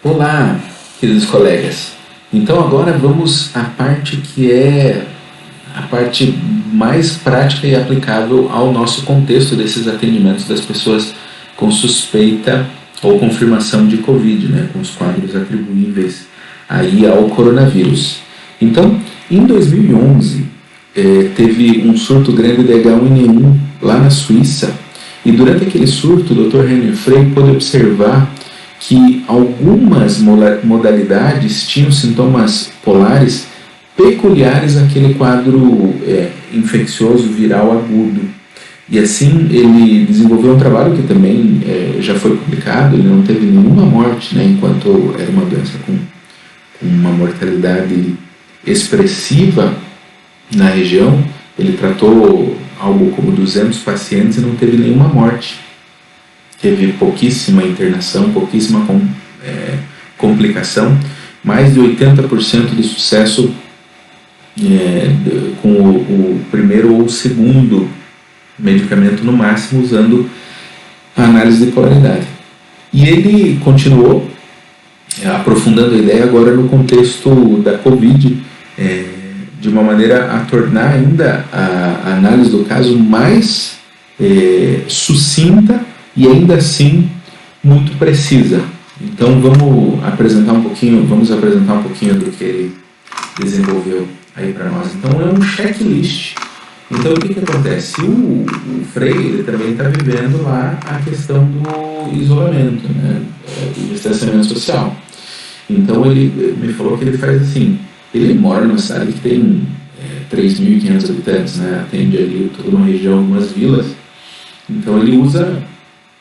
Olá, queridos colegas. Então agora vamos à parte que é a parte mais prática e aplicável ao nosso contexto desses atendimentos das pessoas com suspeita ou confirmação de Covid, né, com os quadros atribuíveis aí ao coronavírus. Então, em 2011, teve um surto grande de H1N1 lá na Suíça, e durante aquele surto o Dr. Henry Frey pôde observar que algumas modalidades tinham sintomas polares peculiares àquele quadro infeccioso viral agudo. E assim ele desenvolveu um trabalho que também já foi publicado. Ele não teve nenhuma morte, né, enquanto era uma doença com uma mortalidade expressiva na região. Ele tratou algo como 200 pacientes e não teve nenhuma morte. Teve pouquíssima internação, pouquíssima complicação, mais de 80% de sucesso com o primeiro ou o segundo medicamento no máximo, usando a análise de polaridade. E ele continuou aprofundando a ideia agora no contexto da Covid, de uma maneira a tornar ainda a análise do caso mais sucinta e ainda assim muito precisa. Então vamos apresentar um pouquinho do que ele desenvolveu aí para nós. Então é um checklist. Então o que acontece? O Frey ele também está vivendo lá a questão do isolamento, né, do distanciamento social. Então ele me falou que ele faz assim. Ele mora numa cidade que tem 3.500 habitantes, né? Atende ali toda uma região, algumas vilas. Então ele usa,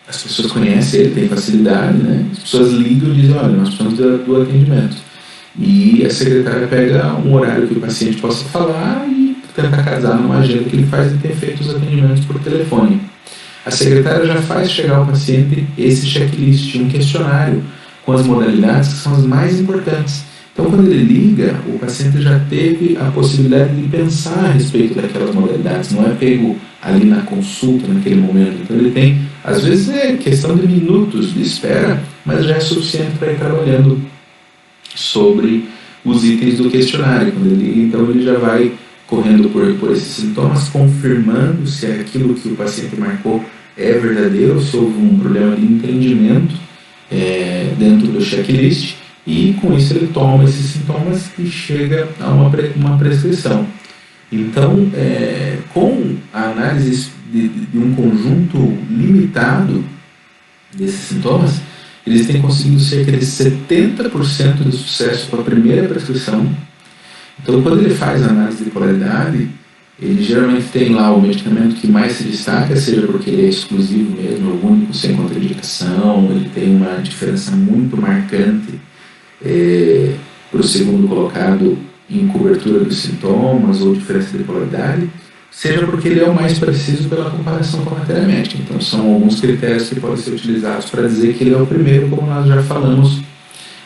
as pessoas conhecem ele, tem facilidade, né? As pessoas ligam e dizem, olha, nós precisamos do atendimento. E a secretária pega um horário que o paciente possa falar e tenta casar numa agenda que ele faz e tem feito os atendimentos por telefone. A secretária já faz chegar ao paciente esse checklist, um questionário com as modalidades que são as mais importantes. Então, quando ele liga, o paciente já teve a possibilidade de pensar a respeito daquelas modalidades, não é pego ali na consulta, naquele momento. Então, ele tem, às vezes é questão de minutos de espera, mas já é suficiente para ir trabalhando sobre os itens do questionário. Quando ele liga, então, ele já vai correndo por esses sintomas, confirmando se aquilo que o paciente marcou é verdadeiro, se houve um problema de entendimento dentro do checklist. E com isso ele toma esses sintomas e chega a uma prescrição. Então, com a análise de um conjunto limitado desses sintomas, eles têm conseguido cerca de 70% de sucesso com a primeira prescrição. Então, quando ele faz a análise de polaridade, ele geralmente tem lá o medicamento que mais se destaca, seja porque ele é exclusivo mesmo, é único, sem contraindicação, ele tem uma diferença muito marcante para o segundo colocado em cobertura dos sintomas ou diferença de polaridade, seja porque ele é o mais preciso pela comparação com a matéria médica. Então são alguns critérios que podem ser utilizados para dizer que ele é o primeiro, como nós já falamos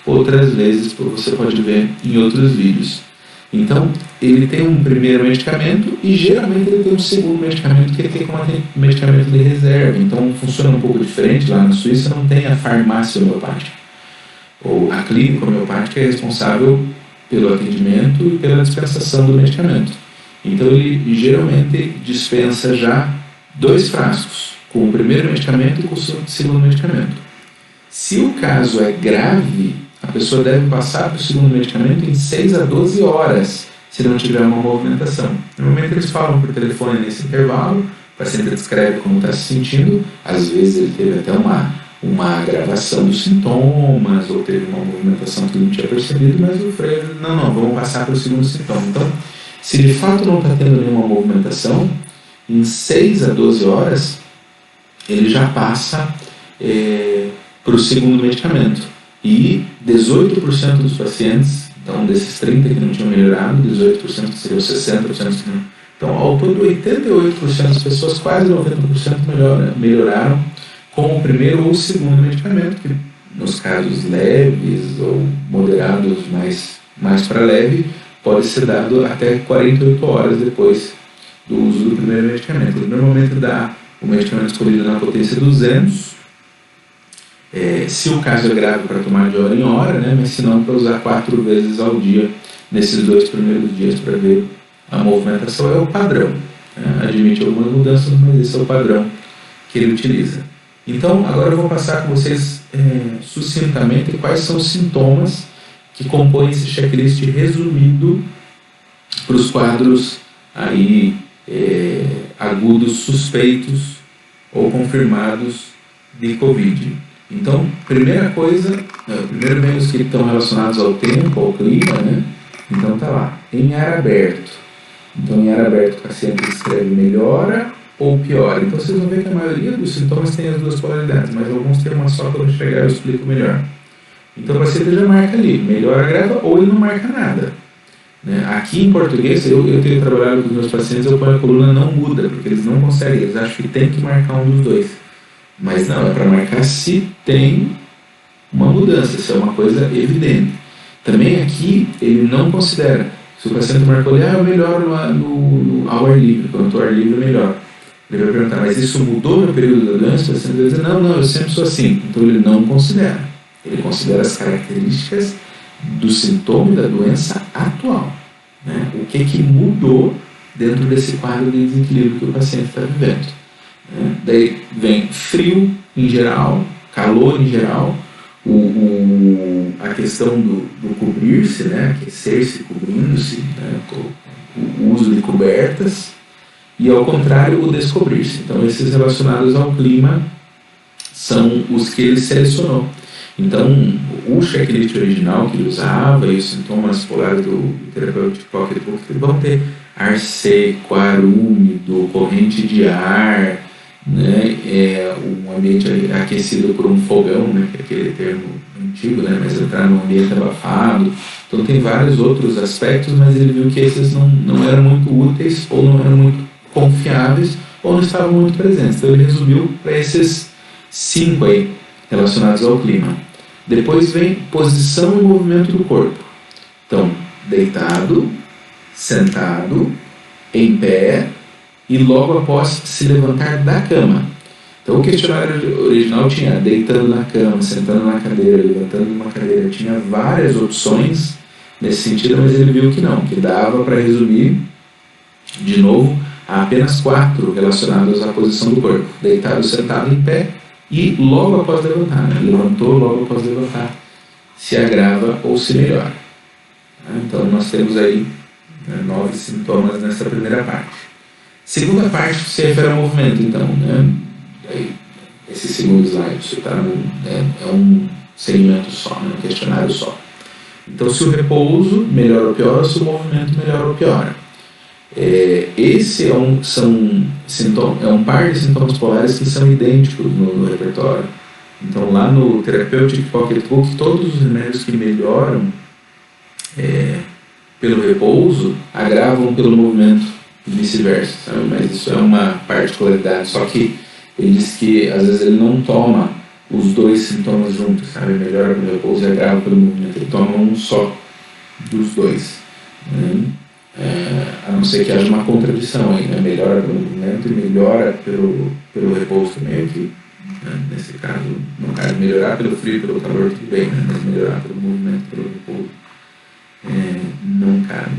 outras vezes, você pode ver em outros vídeos. Então ele tem um primeiro medicamento e geralmente ele tem um segundo medicamento que ele tem como medicamento de reserva. Então funciona um pouco diferente. Lá na Suíça não tem a farmácia homeopática, ou a clínica homeopática é responsável pelo atendimento e pela dispensação do medicamento. Então ele geralmente dispensa já 2 frascos, com o primeiro medicamento e com o segundo medicamento. Se o caso é grave, a pessoa deve passar para o segundo medicamento em 6 a 12 horas, se não tiver uma movimentação. Normalmente eles falam por telefone nesse intervalo, o paciente descreve como está se sentindo, às vezes ele teve até uma agravação dos sintomas, ou teve uma movimentação que ele não tinha percebido, mas o Frey, não, vamos passar para o segundo sintoma. Então, se de fato não está tendo nenhuma movimentação, em 6 a 12 horas, ele já passa para o segundo medicamento. E 18% dos pacientes, então desses 30% que não tinham melhorado, 18% que seriam 60%, então ao todo 88% das pessoas, quase 90% melhoraram com o primeiro ou o segundo medicamento, que nos casos leves ou moderados, mais para leve, pode ser dado até 48 horas depois do uso do primeiro medicamento. Ele normalmente dá o medicamento escolhido na potência 200, Se o caso é grave, para tomar de hora em hora, né? Mas se não, para usar 4 vezes ao dia nesses 2 primeiros dias para ver a movimentação. É o padrão, né? Admite algumas mudanças, mas esse é o padrão que ele utiliza. Então, agora eu vou passar com vocês sucintamente quais são os sintomas que compõem esse checklist resumido para os quadros aí, agudos suspeitos ou confirmados de Covid. Então, primeira coisa, primeiro vem os que estão relacionados ao tempo, ao clima, né? Então tá lá, em ar aberto. Então, em ar aberto o paciente escreve melhora ou piora. Então vocês vão ver que a maioria dos sintomas tem as duas polaridades, mas alguns tem uma só. Quando chegar eu explico melhor. Então o paciente já marca ali, melhora, agrava, ou ele não marca nada, né? Aqui em português, eu tenho trabalhado com os meus pacientes, eu ponho a coluna não muda, porque eles não conseguem, eles acham que tem que marcar um dos dois. Mas não, é para marcar se tem uma mudança, se é uma coisa evidente. Também aqui ele não considera. Se o paciente marcou ali, eu melhoro ao ar livre, quando estou ao ar livre eu melhoro. Ele vai perguntar, mas isso mudou no período da doença? O paciente vai dizer, não, eu sempre sou assim. Então ele não considera. Ele considera as características do sintoma e da doença atual, né? O que mudou dentro desse quadro de desequilíbrio que o paciente está vivendo, né? Daí vem frio em geral, calor em geral, a questão do cobrir-se, né? Aquecer-se cobrindo-se, né? O uso de cobertas, e ao contrário o descobrir-se. Então esses relacionados ao clima são os que ele selecionou. Então, o checklist original que ele usava e os sintomas polares do Therapeutic Pocket Book vão ter ar seco, ar úmido, corrente de ar, né? Um ambiente aquecido por um fogão, né? Que é aquele termo antigo, né? Mas entrar num ambiente abafado. Então, tem vários outros aspectos, mas ele viu que esses não eram muito úteis, ou não eram muito confiáveis, ou não estavam muito presentes. Então, ele resumiu para esses 5 aí, relacionados ao clima. Depois vem posição e movimento do corpo. Então, deitado, sentado, em pé e logo após se levantar da cama. Então, o questionário original tinha deitando na cama, sentando na cadeira, levantando numa cadeira. Tinha várias opções nesse sentido, mas ele viu que não, que dava para resumir, de novo, a apenas 4 relacionados à posição do corpo. Deitado, sentado, em pé e logo após levantar, né? Levantou, logo após levantar, se agrava ou se melhora. Então nós temos aí 9 sintomas nessa primeira parte. Segunda parte se refere ao movimento, então, né? Esse segundo slide, isso é um segmento só, né? Um questionário só. Então se o repouso melhora ou piora, se o movimento melhora ou piora. Esse é um par de sintomas polares que são idênticos no repertório. Então lá no Therapeutic Pocket Book, todos os remédios que melhoram pelo repouso agravam pelo movimento e vice-versa, sabe? Mas isso é uma particularidade, só que ele diz que às vezes ele não toma os 2 sintomas juntos, sabe? Melhora pelo repouso e agrava pelo movimento, ele toma um só dos 2, né? A não ser que haja uma contradição aí, né? Melhora pelo movimento e melhora pelo repouso também, que, né? Nesse caso, no caso melhorar pelo frio e pelo calor tudo bem, né? Mas melhorar pelo movimento e pelo repouso não cabe.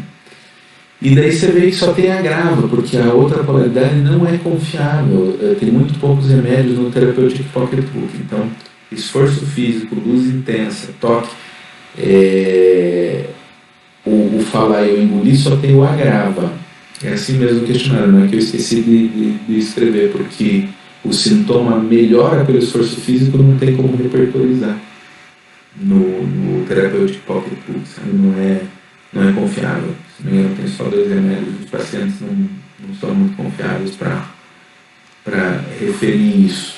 E daí você vê que só tem agrava, porque a outra polaridade não é confiável. Tem muito poucos remédios no Therapeutic Pocket Book. Então, esforço físico, luz intensa, toque, o falar e o engolir só tem o agrava. É assim mesmo o questionário, não é que eu esqueci de escrever, porque o sintoma melhora pelo esforço físico, não tem como repertorizar no Therapeutic Pocket Book, sabe? Não é confiável. Se não me engano, tem só 2 remédios, os pacientes não são muito confiáveis para referir isso.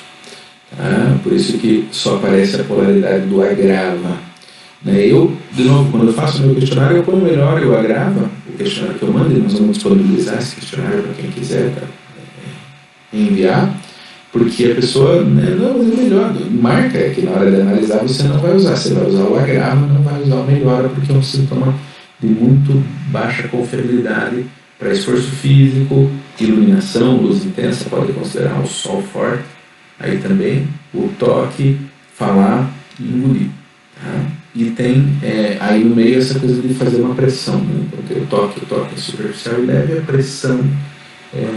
Tá? Por isso que só aparece a polaridade do agrava. Eu, de novo, quando eu faço o meu questionário, eu ponho melhor e o agrava, o questionário que eu mando, e nós vamos disponibilizar esse questionário para quem quiser enviar, porque a pessoa, não, mas é melhor, marca que na hora de analisar você não vai usar, você vai usar o agrava, não vai usar o melhora, porque é um sintoma de muito baixa confiabilidade para esforço físico, iluminação, luz intensa, pode considerar o sol forte, aí também o toque, falar e engolir. Tá? E tem aí no meio essa coisa de fazer uma pressão, né? Então tem o toque é superficial e leve, a pressão é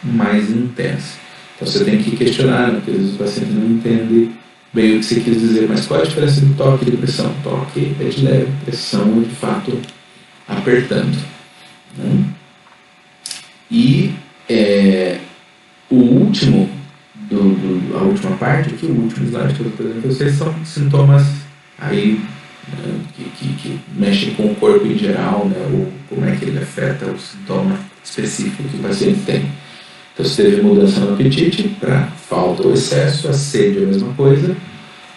mais intensa. Então você tem que questionar, né? Porque às vezes o paciente não entende bem o que você quis dizer, mas qual é a diferença de toque e de pressão? Toque é de leve, pressão é de fato apertando. Né? E o último, a última parte, aqui, o último slide que eu estou apresentando vocês, são sintomas aí, né, que mexem com o corpo em geral, né, ou como é que ele afeta o sintoma específico que o paciente tem. Então, se teve mudança no apetite, para falta ou excesso, a sede é a mesma coisa,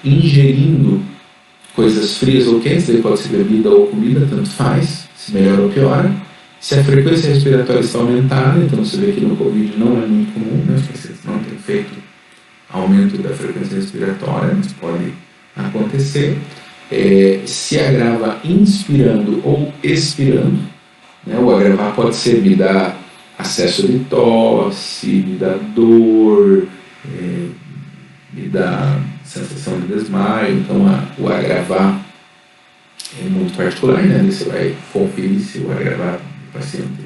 ingerindo coisas frias ou quentes, aí pode ser bebida ou comida, tanto faz, se melhora ou piora. Se a frequência respiratória está aumentada, então você vê que no Covid não é muito comum, né, os pacientes não têm feito aumento da frequência respiratória, mas pode acontecer. Se agrava inspirando ou expirando, né, o agravar pode ser me dá acesso de tosse, me dá dor, me dá sensação de desmaio. Então o agravar é muito particular, né? Você vai conferir se o agravar do paciente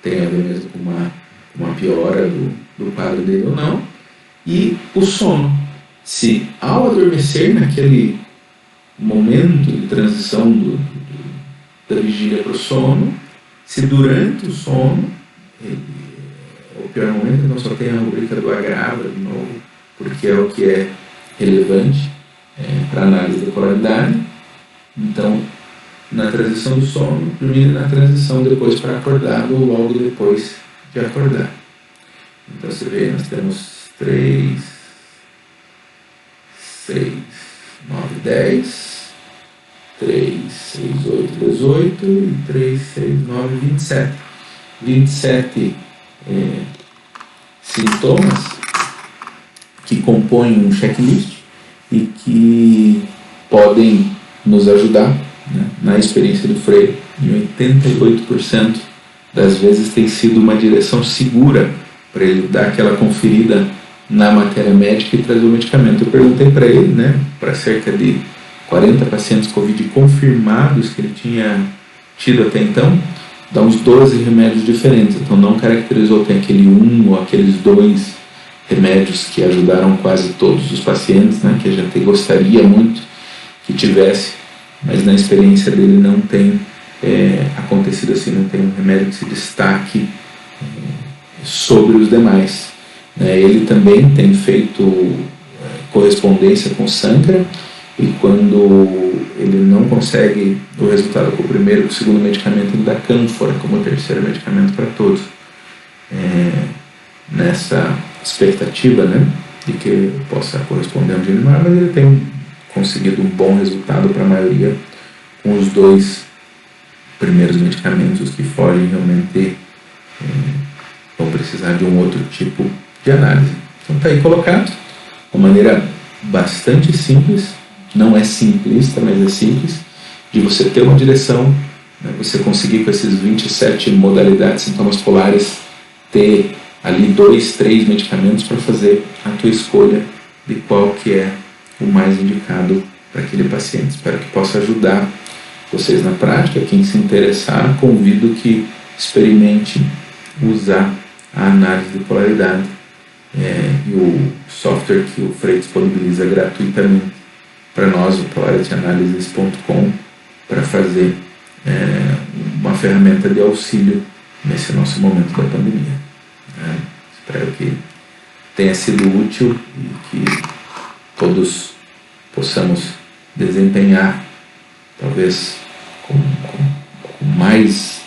tem a ver mesmo com uma piora do quadro dele ou não. E o sono, se ao adormecer naquele momento de transição da vigília para o sono, se durante o sono o pior momento, então só tem a rubrica do agravo de novo, porque é o que é relevante para análise da polaridade. Então, na transição do sono, primeiro na transição depois para acordado ou logo depois de acordar. Então você vê, nós temos 3, 6, 9, 10, 3, 6, 8, 18 e 3, 6, 9, 27. 27 sintomas que compõem um checklist e que podem nos ajudar, né, na experiência do Freire. Em 88% das vezes tem sido uma direção segura para ele dar aquela conferida na matéria médica e trazer o medicamento. Eu perguntei para ele, né, para cerca de 40 pacientes Covid confirmados que ele tinha tido até então, dá uns 12 remédios diferentes. Então não caracterizou, tem aquele ou aqueles 2 remédios que ajudaram quase todos os pacientes, né, que a gente gostaria muito que tivesse, mas na experiência dele não tem acontecido assim, não tem um remédio que se destaque sobre os demais. Ele também tem feito correspondência com Sankara, e quando ele não consegue o resultado com o primeiro, com o segundo medicamento, ele dá cânfora como o terceiro medicamento para todos. Nessa expectativa, né, de que ele possa corresponder a um gênero maior, mas ele tem conseguido um bom resultado para a maioria com os 2 primeiros medicamentos. Que fogem realmente vão precisar de um outro tipo de análise. Então está aí colocado, uma maneira bastante simples, não é simplista, mas é simples, de você ter uma direção, né, você conseguir com esses 27 modalidades, sintomas polares, ter ali 2, 3 medicamentos para fazer a tua escolha de qual que é o mais indicado para aquele paciente. Espero que possa ajudar vocês na prática. Quem se interessar, convido que experimente usar a análise de polaridade e o software que o Freire disponibiliza gratuitamente para nós, o polarityanalysis.com, para fazer uma ferramenta de auxílio nesse nosso momento da pandemia. Espero que tenha sido útil e que todos possamos desempenhar, talvez com mais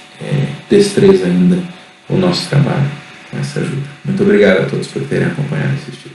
destreza ainda, o nosso trabalho com essa ajuda. Muito obrigado a todos por terem acompanhado esse estudo.